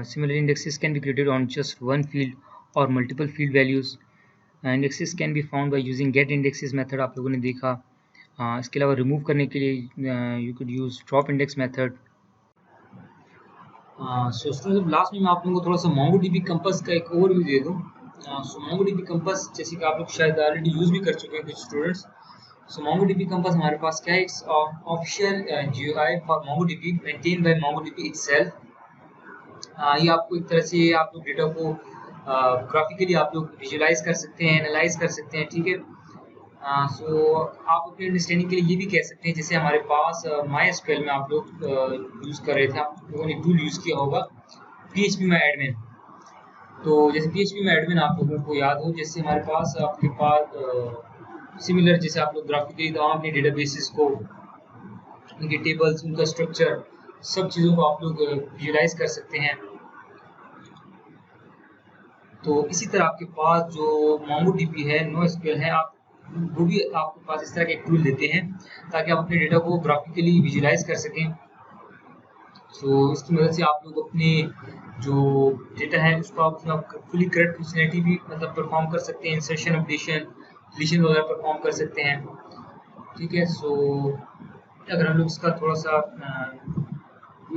Similar indexes can be created on just one field or multiple field values. Indexes can be found by using get indexes method, आप लोगों ने देखा। इसके अलावा remove करने के लिए you could use drop index method. So students, last में मैं आप लोगों को थोड़ा सा MongoDB कंपास का एक ओवरव्यू दे दूँ। सो MongoDB कंपास जैसे कि आप लोग शायद ऑलरेडी यूज़ भी कर चुके हैं कुछ स्टूडेंट्स। सो MongoDB कंपास हमारे पास क्या है, it's official GUI for MongoDB maintain by MongoDB itself. ये आपको एक तरह से आप लोग डेटा को ग्राफिकली आप लोग विजुलाइज कर सकते हैं, एनालाइज कर सकते हैं, ठीक है। सो आप अपने अंडरस्टैंडिंग के लिए ये भी कह सकते हैं, जैसे हमारे पास MySQL में आप लोग यूज़ कर रहे थे, आप लोगों ने टूल यूज़ किया होगा PHP में एडमिन। तो जैसे PHP में एडमिन आप लोगों को याद हो, जैसे हमारे पास आपके पास सिमिलर, जैसे आप लोग ग्राफिकली तमाम अपने डेटाबेसेस को, उनके टेबल्स, उनका स्ट्रक्चर, सब चीज़ों को आप लोग विजुलाइज कर सकते हैं। तो इसी तरह आपके पास जो MongoDB है, NoSQL है, आप वो भी आपके पास इस तरह के एक टूल देते हैं ताकि आप अपने डेटा को ग्राफिकली विजुलाइज कर सकें। तो इसकी मदद से आप लोग अपने जो डेटा है उसको आप उसमें फुली करेक्ट फंक्शनैलिटी भी मतलब परफॉर्म कर सकते हैं, इंसर्शन, अपडेशन, डिलीशन वगैरह परफॉर्म कर सकते हैं, ठीक है। सो अगर हम लोग इसका थोड़ा सा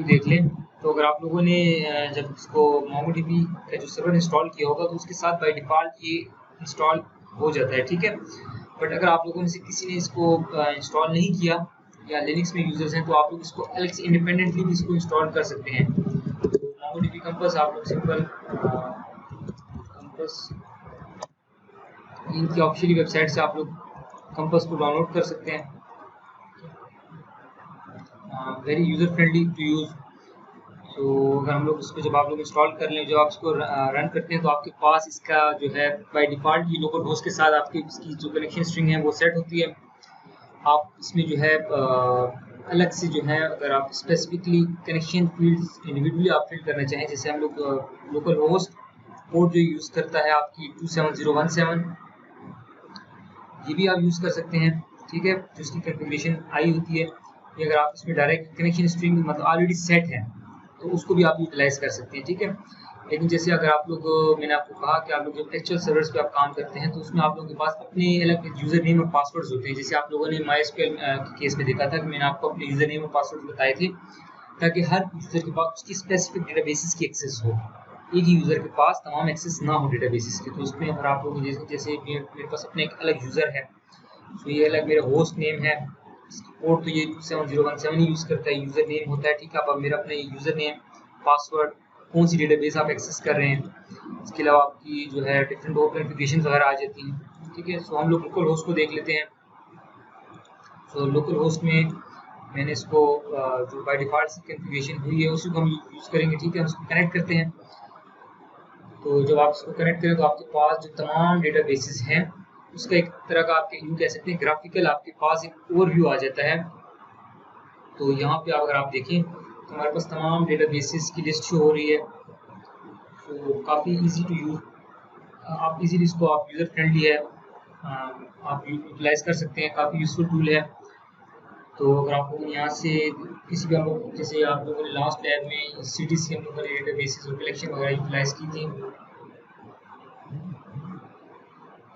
देख लें, तो अगर आप लोगों ने जब इसको MongoDB का जो सर्वर इंस्टॉल किया होगा तो उसके साथ बाय डिफ़ॉल्ट ये इंस्टॉल हो जाता है, ठीक है। बट अगर आप लोगों में से किसी ने इसको इंस्टॉल नहीं किया या लिनक्स में यूजर्स हैं, तो आप लोग इसको अलग से इंडिपेंडेंटली भी इसको इंस्टॉल कर सकते हैं। तो MongoDB कंपास आप लोग सिंपल कंपास इनकी ऑफिशियली वेबसाइट से आप लोग कंपास को डाउनलोड कर सकते हैं। Very user friendly to use. तो अगर हम लोग इसको जब आप लोग इंस्टॉल कर लें, जब आप इसको रन करते हैं, तो आपके पास इसका जो है बाय डिफ़ॉल्ट ये लोकल होस्ट के साथ आपकी इसकी जो कनेक्शन स्ट्रिंग है वो सेट होती है। आप इसमें जो है अलग से जो है अगर आप स्पेसिफिकली कनेक्शन फील्ड्स इंडिविजुअली आप फिल करना चाहें, जैसे हम लोग लोकल होस्ट पोर्ट जो यूज़ करता है आपकी 27017, ये भी आप यूज़ कर सकते हैं, ठीक है। तो इसकी कॉन्फ़िगरेशन आई होती है, ये अगर आप इसमें डायरेक्ट कनेक्शन स्ट्रिंग मतलब ऑलरेडी सेट है तो उसको भी आप यूटिलाइज कर सकते हैं, ठीक है। लेकिन जैसे अगर आप लोग, मैंने आपको कहा कि आप लोग जब एक्चुअल सर्वर्स पे आप काम करते हैं तो उसमें आप लोगों के पास अपने अलग यूज़र नेम और पासवर्ड्स होते हैं। जैसे आप लोगों ने MySQL के केस में देखा था कि मैंने आपको अपने यूज़र नेम और पासवर्ड बताए थे ताकि हर यूज़र के पास उसकी स्पेसिफिक डेटाबेसेस की एक्सेस हो, एक ही यूज़र के पास तमाम एक्सेस ना हो डेटाबेसेस की। तो उसमें अगर आप लोग जैसे मेरे पास अपने एक अलग यूज़र है, तो ये अलग मेरा होस्ट नेम है, पोर्ट तो ये 27017 ही यूज़ करता है, यूज़र नेम होता है, ठीक है। अब मेरा अपना यूज़र नेम, पासवर्ड, कौन सी डेटाबेस आप एक्सेस कर रहे हैं, इसके अलावा आपकी जो है डिफरेंट कॉन्फ़िगरेशन वगैरह आ जाती हैं, ठीक है। सो हम लोग लोकल होस्ट को देख लेते हैं। सो लोकल होस्ट में मैंने इसको जो बाय डिफ़ॉल्ट से कॉन्फ़िगरेशन हुई है उसी को हम यूज़ करेंगे, ठीक है। हम इसको कनेक्ट करते हैं। तो जब आप इसको कनेक्ट करें तो आपके पास जो तमाम डेटाबेसेस हैं उसका एक तरह का आप यूँ कह सकते हैं ग्राफिकल आपके पास एक ओवरव्यू आ जाता है। तो यहाँ पे अगर आप देखें तो हमारे पास तमाम डेटाबेसेस की लिस्ट शो हो रही है। तो काफ़ी इजी टू यूज़, आप इजीली इसको आप यूज़र फ्रेंडली है, आप यूटिलाइज कर सकते हैं, काफ़ी यूज़फुल टूल है। तो अगर आप लोग यहाँ से किसी भी हम लोग, जैसे आप लोगों ने लास्ट लैब में CTC हम लोगों ने डेटाबेसेस और कलेक्शन वगैरह यूटिलाइज की थी,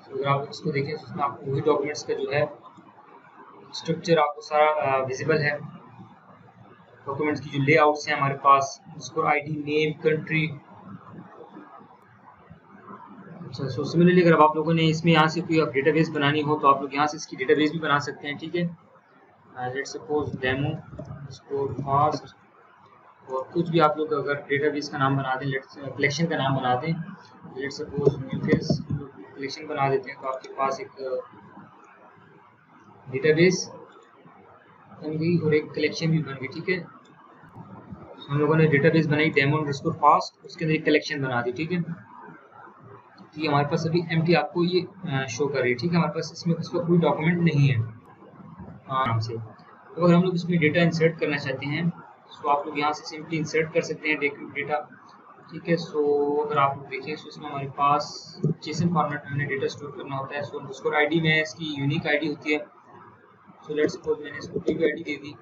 तो अगर आप इसको देखें तो उसमें आपको वही डॉक्यूमेंट्स का जो है स्ट्रक्चर आपको सारा विजिबल है। डॉक्यूमेंट्स की जो लेआउट्स हैं हमारे पास, उसको ID, नेम, कंट्री। अच्छा, सो सिमिलरली अगर आप लोगों ने इसमें यहाँ से कोई आप डेटाबेस बनानी हो तो आप लोग यहाँ से इसकी डेटाबेस भी बना सकते हैं, ठीक है। लेट्स सपोज डेमो इसको फास्ट, और कुछ भी आप लोग अगर डेटाबेस का नाम बना दें, लेट्स कलेक्शन का नाम बना दें, लेट्स सपोज न्यूक्लियस कलेक्शन बना देते हैं, तो आपके पास एक डेटाबेस बन गई और एक कलेक्शन भी बन गई, ठीक है। हम लोगों ने डेटाबेस बनाई डेमो अंडरस्कोर फास्ट, उसके अंदर एक कलेक्शन बना दी, ठीक है। तो ये हमारे पास अभी एम्प्टी आपको ये शो कर रही है, ठीक है। हमारे पास इसमें इसका कोई डॉक्यूमेंट नहीं है आराम से। तो अगर हम लोग इसमें डेटा इंसर्ट करना चाहते हैं तो आप लोग यहाँ से सिंपली इंसर्ट कर सकते हैं डेटा, ठीक है। सो अगर आप लोग देखें तो इसमें हमारे पास JSON फॉर्मेट में डेटा स्टोर करना होता है। सो अंडरस्कोर ID में इसकी यूनिक ID होती है। सो लेट्स सपोज मैंने इसको प्रीव्यू ID दे दी,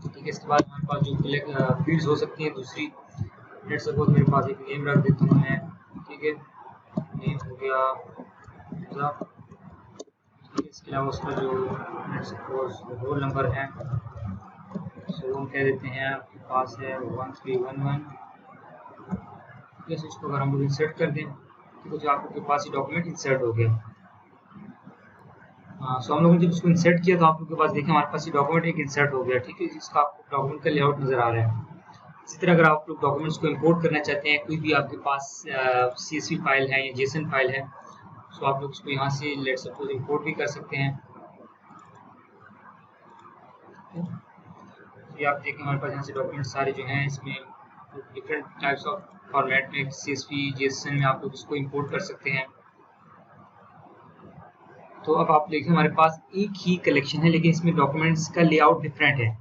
ठीक है। इसके बाद हमारे पास जो फील्ड्स हो सकती हैं दूसरी, लेट्स सपोज मेरे पास एक नेम रख देता हूँ मैं, ठीक है। नेम हो गया, इसके अलावा उसका जो लेट्स सपोज रोल नंबर है, सो हम कह देते हैं आपके पास है 1311। जैसे इसको अगर हम लोग इंसर्ट कर दें तो आपके पास ये डॉक्यूमेंट इंसर्ट हो गया। सो हम लोगों ने जब इसको इंसर्ट किया तो आप लोगों के पास देखें हमारे पास ये डॉक्यूमेंट एक इंसर्ट हो गया, ठीक है। जिसका आपको डॉक्यूमेंट का लेआउट नज़र आ रहा है। इसी तरह अगर आप लोग डॉक्यूमेंट्स को इंपोर्ट करना चाहते हैं, कोई भी आपके पास CSV फाइल है या JSON फाइल है, तो आप लोग उसको यहाँ से लेट्स सपोज इंपोर्ट भी कर सकते हैं। ये आप देखें हमारे पास यहाँ से डॉक्यूमेंट्स सारे जो हैं, इसमें डिफरेंट टाइप्स ऑफ फॉर्मेट में CSV JSON में आप लोग इसको इंपोर्ट कर सकते हैं। तो अब आप देखिए हमारे पास एक ही कलेक्शन है, लेकिन इसमें डॉक्यूमेंट्स का लेआउट डिफरेंट है।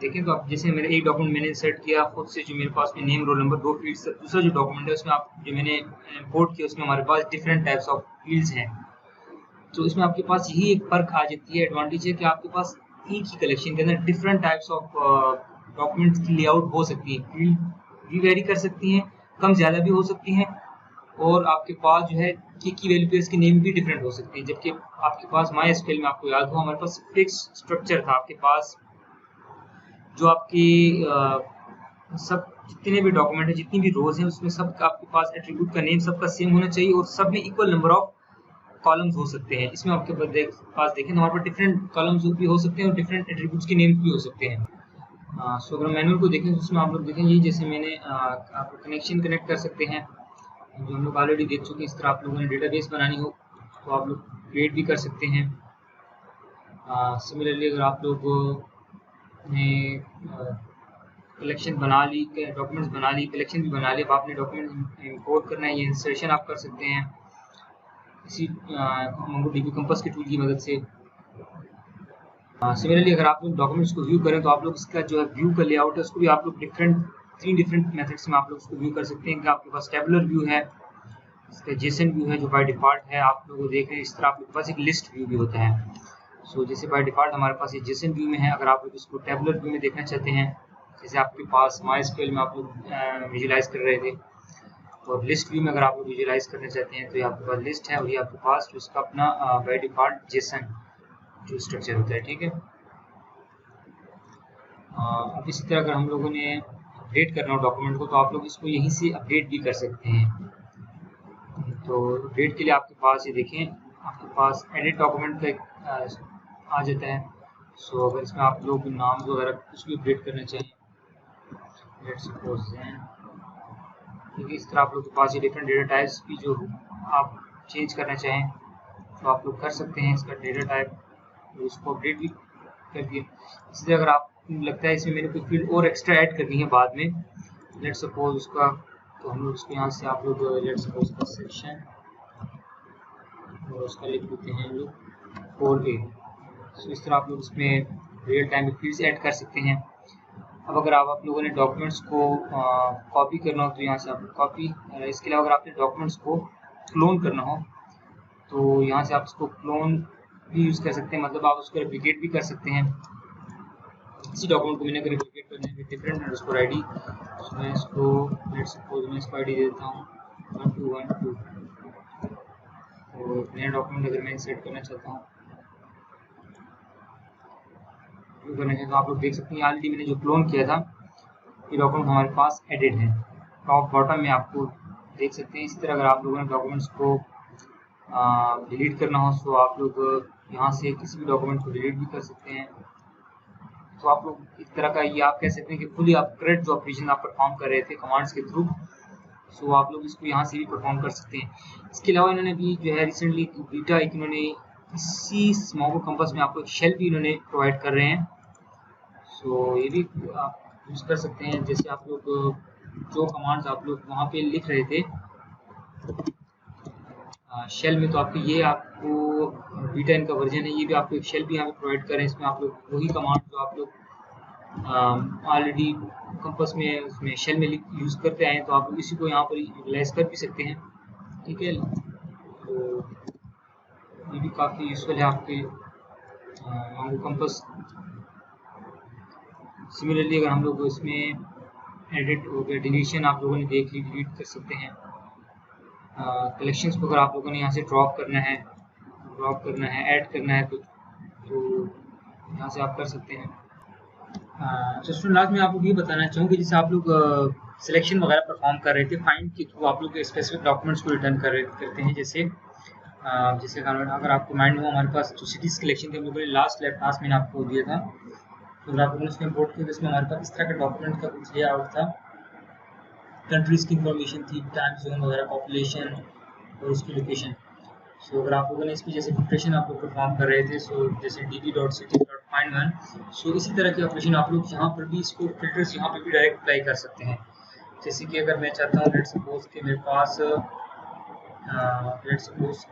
देखें तो आप जैसे मेरे एक डॉक्यूमेंट मैंने इंसर्ट किया खुद से, जो मेरे पास में नेम रोल नंबर 2 फील्ड्स, दूसरा जो डॉक्यूमेंट है उसमें आप जो मैंने इंपोर्ट किया उसमें हमारे पास डिफरेंट टाइप्स ऑफ फील्ड्स हैं। तो इसमें आपके पास यही एक फर्क आ जाती है, एडवांटेज है कि आपके पास एक ही कलेक्शन के अंदर डिफरेंट टाइप्स ऑफ डॉक्यूमेंट्स की लेआउट हो सकती है, फील्ड भी वेरी कर सकती हैं, कम ज़्यादा भी हो सकती हैं, और आपके पास जो है की वैल्यू पेयर्स के नेम भी डिफरेंट हो सकते हैं। जबकि आपके पास MySQL में आपको याद हो हमारे पास फिक्स स्ट्रक्चर था, आपके पास जो आपकी सब जितने भी डॉक्यूमेंट है, जितनी भी रोज हैं, उसमें सब आपके पास एट्रीब्यूट का नेम सबका सेम होना चाहिए और सब में इक्वल नंबर ऑफ कॉलम्स हो सकते हैं। इसमें आपके पास देखें तो हमारे पास डिफरेंट कॉलम्स भी हो सकते हैं और डिफरेंट एट्रीब्यूट्स के नेम भी हो सकते हैं। सो अगर मैनुअल को देखें तो उसमें आप लोग देखेंगे जैसे मैंने आप कनेक्शन कनेक्ट कर सकते हैं, जो हम लोग ऑलरेडी देख चुके हैं। इस तरह आप लोगों ने डेटाबेस बनानी हो तो आप लोग क्रिएट भी कर सकते हैं। सिमिलरली अगर आप लोग ने कलेक्शन बना ली, डॉक्यूमेंट्स बना ली, कलेक्शन भी बना ली, अब आपने डॉक्यूमेंट इंपोर्ट करना है, ये इंसर्शन आप कर सकते हैं इसी MongoDB कंपास के टूल की मदद से। सिमिलरली अगर आप लोग डॉक्यूमेंट्स को व्यू करें तो आप लोग इसका जो है व्यू का लेआउट है उसको भी आप लोग तीन डिफरेंट मेथड्स में आप लोग उसको व्यू कर सकते हैं। कि आपके पास टेबुलर व्यू है, इसका JSON व्यू है जो बाय डिफॉल्ट है, आप लोग देख रहे हैं। इस तरह आप लोग के पास एक लिस्ट व्यू भी होता है। सो जैसे बाय डिफॉल्ट हमारे पास ये JSON व्यू में है, अगर आप लोग इसको टेबुलर व्यू में देखना चाहते हैं, जैसे आपके पास MySQL में आप लोग विजुलाइज कर रहे थे, और लिस्ट व्यू में अगर आप लोग विजुलाइज करना चाहते हैं तो ये आपके पास लिस्ट है और ये आपके पास जो इसका अपना बाय डिफॉल्ट JSON जो स्ट्रक्चर होता है, ठीक है। अब इसी तरह अगर हम लोगों ने अपडेट करना हो डॉक्यूमेंट को तो आप लोग इसको यहीं से अपडेट भी कर सकते हैं। तो अपडेट के लिए आपके पास ये देखें, आपके पास एडिट डॉक्यूमेंट का आ जाता है। सो अगर इसमें आप लोग नाम वगैरह कुछ भी अपडेट करना चाहिए, लेट्स सपोज क्योंकि इस तरह आप लोग के पास ये डिफरेंट डेटा टाइप्स भी जो आप चेंज करना चाहें तो आप लोग कर सकते हैं। इसका डेटा टाइप उसको अपडेट भी कर दिए। इसलिए अगर आप लगता है इसमें मैंने कोई फील्ड और एक्स्ट्रा ऐड करनी है बाद में, लेट्स सपोज उसका, तो हम लोग उसको यहाँ से आप लोग लेट्स सपोज का सेक्शन और उसका लिख देते हैं हम लोग 4A। तो इस तरह आप लोग इसमें रियल टाइम फील्ड्स ऐड कर सकते हैं। अब अगर आप लोगों ने डॉक्यूमेंट्स को कॉपी करना हो तो यहाँ से आप कॉपी, इसके अलावा अगर आपने डॉक्यूमेंट्स को क्लोन करना हो तो यहाँ से आप इसको क्लोन भी यूज़ कर सकते हैं, मतलब आप उसको रेप्लिकेट भी कर सकते हैं। इसी डॉक्यूमेंट को मैंने अगर रेप्लिकेट करना है डिफरेंट अंडरस्कोर ID, तो मैं इसको लेट्स सपोज मैं इसको ID दे देता हूँ 1212। तो नया डॉक्यूमेंट अगर मैं इंसर्ट करना चाहता हूँ तो आप लोग देख सकते हैं ऑलरेडी मैंने जो क्लोन किया था ये डॉक्यूमेंट हमारे पास एडिट है। टॉप बॉटम में आपको देख सकते हैं। इसी तरह अगर आप लोगों ने डॉक्यूमेंट्स को डिलीट करना हो तो आप लोग यहाँ से किसी भी डॉक्यूमेंट को डिलीट भी कर सकते हैं। तो आप लोग एक तरह का ये आप कह सकते हैं कि फुली अपग्रेड जो ऑपरेशन आप परफॉर्म कर रहे थे कमांड्स के थ्रू, सो आप लोग इसको यहाँ से भी परफॉर्म कर सकते हैं। इसके अलावा इन्होंने भी जो है रिसेंटली बीटा एक इन्होंने इसी मोंगो कंपास में आपको एक शेल भी इन्होंने प्रोवाइड कर रहे हैं। सो ये भी आप यूज़ कर सकते हैं। जैसे आप लोग जो कमांड्स आप लोग वहाँ पे लिख रहे थे शेल में, तो आपको ये आपको बीटा इनका वर्जन है, ये भी आपको एक शेल भी यहाँ पे प्रोवाइड कर रहे हैं। इसमें आप लोग वही कमांड जो आप लोग ऑलरेडी कंपास में उसमें शेल में यूज़ करते आए हैं तो आप लोग इसी को यहाँ पर यूटिलाइज कर भी सकते हैं, ठीक है। तो ये भी काफ़ी यूजफुल है आपके मोंगो कंपास। सिमिलरली अगर हम लोग इसमें एडिट हो गया, डिलीशन आप लोगों ने देख ली, डिलीट कर सकते हैं। कलेक्शंस को अगर आप लोगों ने यहाँ से ड्रॉप करना है, ऐड करना है तो यहाँ से आप कर सकते हैं। स्टूडेंट लास्ट में आप लोग ये बताना चाहूँगी, जैसे आप लोग सिलेक्शन वगैरह परफॉर्म कर रहे थे फाइंड के थ्रू, आप लोग स्पेसिफिक डॉक्यूमेंट्स को रिटर्न करते हैं। जैसे अगर आपको माइंड हो, हमारे पास जो सिटीज कलेक्शन थे हम लोगों ने लास्ट क्लास में आपको दिया था, तो अगर आप लोगों ने इसमें इम्पोर्ट किया तो इसमें हमारे पास इस तरह का डॉक्यूमेंट का कुछ लेआउट था, कंट्रीज की इंफॉर्मेशन थी, टाइम जोन वगैरह, पॉपुलेशन और उसकी लोकेशन। सो अगर आप लोगों ने इसकी जैसे प्रिपरेशन आप लोग परफॉर्म कर रहे थे, सो जैसे db.cities.find1, सो इसी तरह के ऑपरेशन आप लोग यहाँ पर भी इसको फिल्टर्स यहाँ पर भी डायरेक्ट अप्लाई कर सकते हैं। जैसे कि अगर मैं चाहता हूँ लेट्स सपोज कि मेरे पास लेट्स सपोज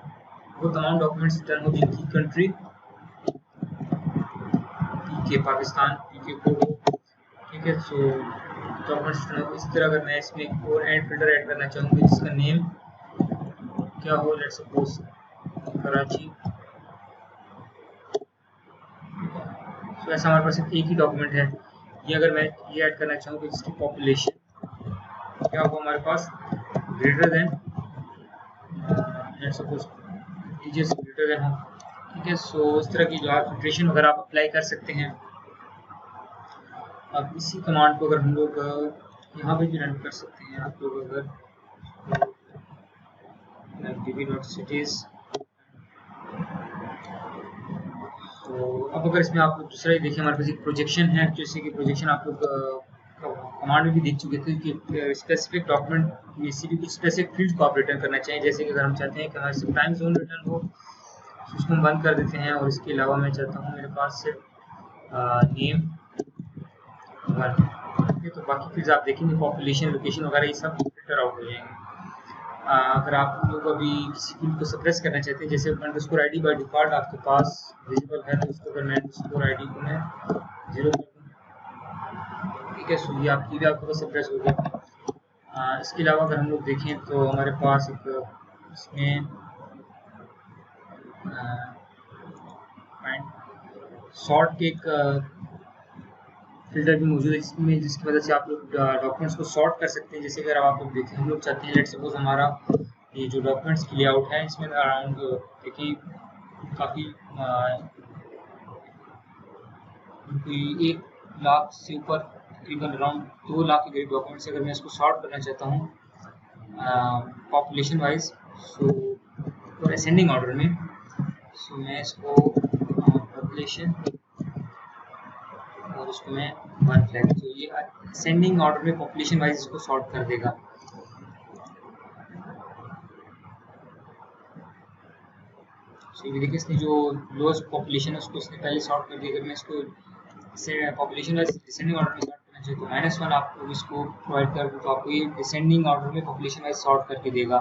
वो तमाम डॉक्यूमेंट्स रिटर्न हो जिनकी कंट्री पीके पाकिस्तान पीके को हो, ठीक है। सो डॉक्यूमेंट्स रिटर्न हो। इसी तरह अगर मैं इसमें एक और एंड फिल्टर ऐड करना चाहूँगी जिसका नेम क्या हो, लेट्स सपोज कराची, तो ऐसा हमारे पास एक ही डॉक्यूमेंट है। ये अगर मैं ये ऐड करना चाहूँ कि जिसकी पॉपुलेशन क्या हो हमारे पास greater than let's suppose teachers greater than हो, ठीक है। सो इस तरह की जो आप फिल्ट्रेशन वगैरह आप अप्लाई कर सकते हैं। अब इसी कमांड को अगर हम लोग यहाँ पे भी रन कर सकते हैं, आप लोग अगर db.cities, तो अब अगर इसमें आप लोग दूसरा ही देखें, हमारे पास एक प्रोजेक्शन है, जैसे कि प्रोजेक्शन आप लोग कमांड में भी देख चुके थे कि स्पेसिफिक डॉक्यूमेंट में से भी कुछ स्पेसिफिक फील्ड को आप रिटर्न करना चाहिए। जैसे कि अगर हम चाहते हैं कि हमारे सिर्फ टाइम जोन रिटर्न हो तो उसको हम बंद कर देते हैं, और इसके अलावा मैं चाहता हूँ मेरे पास सिर्फ नेम वन, तो बाकी फील्ड्स आप देखेंगे पॉपुलेशन लोकेशन वगैरह ये सब फिल्टर आउट हो जाएंगे। अगर आप लोग अभी किसी फील्ड को सप्रेस करना चाहते हैं, जैसे अंडरस्कोर आईडी बाय डिफॉल्ट आपके पास विजिबल है, तो उसको अगर मैं अंडरस्कोर आईडी को मैं 0 कर दूं, ठीक है। सो ये आपकी भी आपके पास सप्रेस हो गया। इसके अलावा अगर हम लोग देखें तो हमारे पास एक इसमें सॉर्ट के एक फिल्टर भी मौजूद है जिसमें जिसकी वजह से आप लोग डॉक्यूमेंट्स को सॉर्ट कर सकते हैं। जैसे अगर आप लोग देखें, हम लोग चाहते हैं लेट्स सपोज हमारा ये जो डॉक्यूमेंट्स की लेआउट है इसमें अराउंड देखिए काफ़ी 1 लाख से ऊपर तकरीबन अराउंड 2 लाख के करीब डॉक्यूमेंट्स, अगर मैं इसको सॉर्ट करना चाहता हूँ पॉपुलेशन वाइज, सो और असेंडिंग ऑर्डर में, सो मैं इसको पॉपुलेशन और उसको मैं 1 फ्लैग, तो ये असेंडिंग ऑर्डर में पॉपुलेशन वाइज इसको सॉर्ट कर देगा। तो ये देखिए इसने जो लोएस्ट पॉपुलेशन है उसको इसने पहले सॉर्ट कर दिया। अगर मैं इसको पॉपुलेशन वाइज डिसेंडिंग ऑर्डर में सॉर्ट करना चाहिए तो -1 आपको इसको प्रोवाइड कर दो, तो आपको ये डिसेंडिंग ऑर्डर में पॉपुलेशन वाइज सॉर्ट करके देगा।